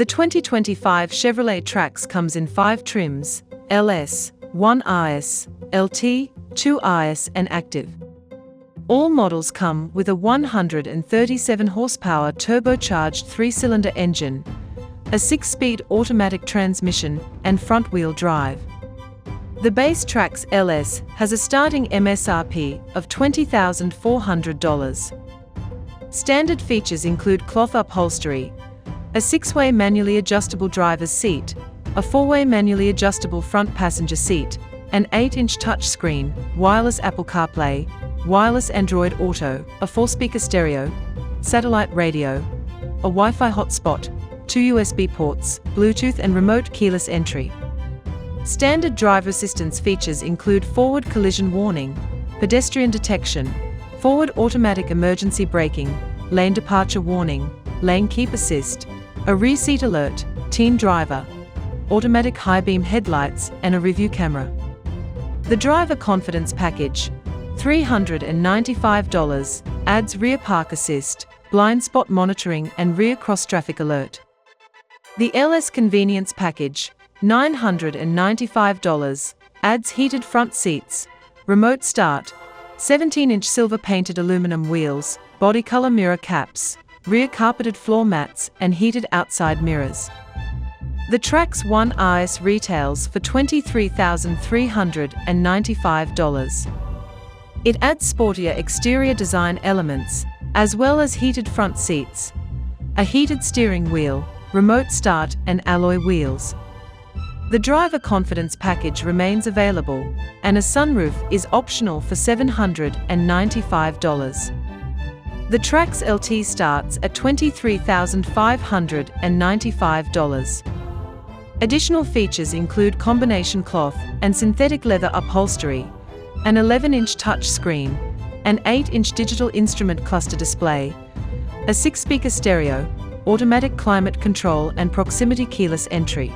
The 2025 Chevrolet Trax comes in 5 trims: LS, 1RS, LT, 2RS and Active. All models come with a 137 horsepower turbocharged 3-cylinder engine, a 6-speed automatic transmission, and front-wheel drive. The base Trax LS has a starting MSRP of $20,400. Standard features include cloth upholstery, a 6-way manually adjustable driver's seat, a 4-way manually adjustable front passenger seat, an 8-inch touchscreen, wireless Apple CarPlay, wireless Android Auto, a 4-speaker stereo, satellite radio, a Wi-Fi hotspot, 2 USB ports, Bluetooth and remote keyless entry. Standard driver assistance features include forward collision warning, pedestrian detection, forward automatic emergency braking, lane departure warning, lane keep assist, a rear seat alert, teen driver, automatic high beam headlights and a rearview camera. The driver confidence package, $395, adds rear park assist, blind spot monitoring and rear cross traffic alert. The LS convenience package, $995, adds heated front seats, remote start, 17-inch silver painted aluminum wheels, body color mirror caps, rear carpeted floor mats and heated outside mirrors. The Trax 1RS retails for $23,395. It adds sportier exterior design elements, as well as heated front seats, a heated steering wheel, remote start and alloy wheels. The driver confidence package remains available, and a sunroof is optional for $795. The Trax LT starts at $23,595. Additional features include combination cloth and synthetic leather upholstery, an 11-inch touchscreen, an 8-inch digital instrument cluster display, a 6-speaker stereo, automatic climate control and proximity keyless entry.